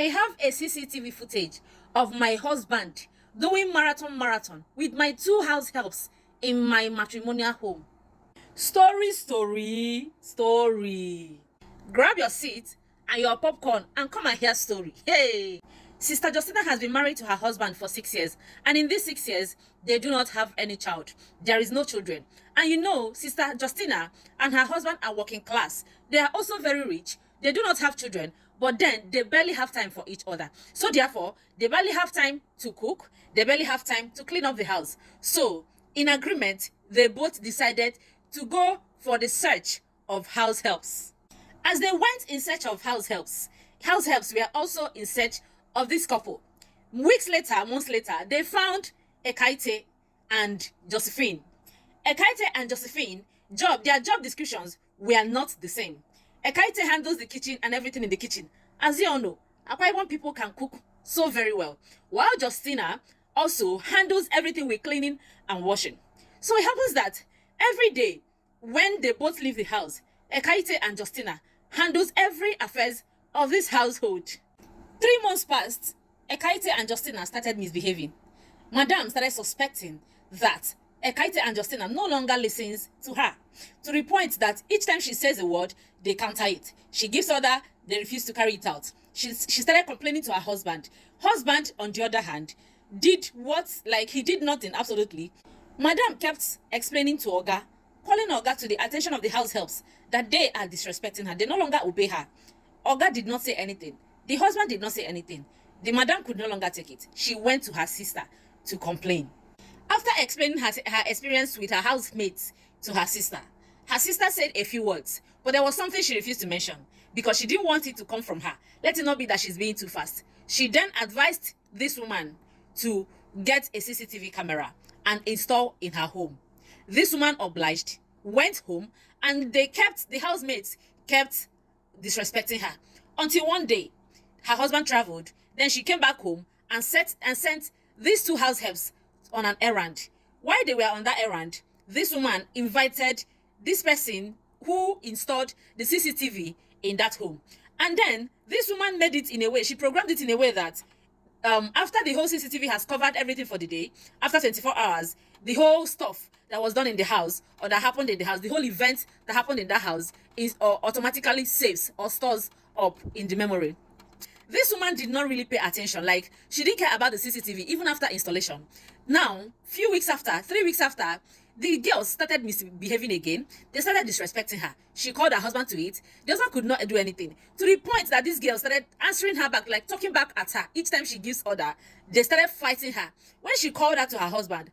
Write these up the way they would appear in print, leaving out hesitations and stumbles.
I have a CCTV footage of my husband doing marathon with my two house helps in my matrimonial home. Story. Grab your seat and your popcorn and come and hear story. Hey! Sister Justina has been married to her husband for 6 years, and in these 6 years, they do not have any child. There is no children. And you know, Sister Justina and her husband are working class. They are also very rich. They do not have children, but then they barely have time for each other. So therefore, they barely have time to cook. They barely have time to clean up the house. So, in agreement, they both decided to go for the search of house helps. As they went in search of house helps were also in search of this couple. Months later, they found Ekaite and Josephine. Ekaite and Josephine, their job descriptions were not the same. Ekaite handles the kitchen and everything in the kitchen. As you all know, Akwa Ibom people can cook so very well, while Justina also handles everything with cleaning and washing. So it happens that every day, when they both leave the house, Ekaite and Justina handles every affairs of this household. 3 months passed, Ekaite and Justina started misbehaving. Madam started suspecting that Ekaite and Justina no longer listens to her, to the point that each time she says a word, they counter it. She gives order, they refuse to carry it out. She started complaining to her husband. Husband, on the other hand, did he did nothing, absolutely. Madam kept explaining to Oga, calling Oga to the attention of the house helps, that they are disrespecting her. They no longer obey her. Oga did not say anything. The husband did not say anything. The madam could no longer take it. She went to her sister to complain. After explaining her experience with her housemates to her sister said a few words, but there was something she refused to mention because she didn't want it to come from her. Let it not be that she's being too fast. She then advised this woman to get a CCTV camera and install in her home. This woman obliged, went home, and the housemates kept disrespecting her until one day her husband traveled. Then she came back home and sent these two house helps on an errand. While they were on that errand, this woman invited this person who installed the CCTV in that home. And then this woman made it in a way, she programmed it in a way that after the whole CCTV has covered everything for the day, after 24 hours, the whole stuff that was done in the house or that happened in the house, the whole event that happened in that house is automatically saves or stores up in the memory. This woman did not really pay attention. Like, she didn't care about the CCTV even after installation. Now, 3 weeks after, the girls started misbehaving again. They started disrespecting her. She called her husband to it. The husband could not do anything. To the point that these girls started answering her back, like talking back at her. Each time she gives order, they started fighting her. When she called her to her husband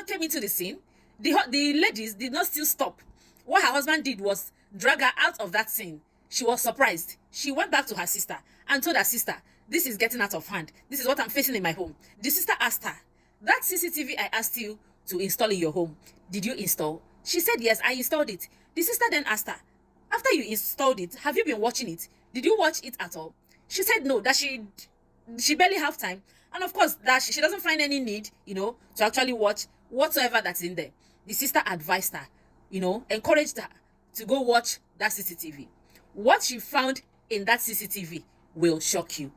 came into the scene. The ladies did not still stop. What her husband did was drag her out of that scene. She was surprised. She went back to her sister and told her sister, this is getting out of hand. This is what I'm facing in my home. The sister asked her, that CCTV I asked you to install in your home, did you install? She said, yes, I installed it. The sister then asked her, after you installed it, have you been watching it? Did you watch it at all? She said no, that she barely have time. And of course, that she doesn't find any need, to actually watch whatsoever that's in there. The sister advised her, encouraged her to go watch that CCTV. What she found in that CCTV will shock you.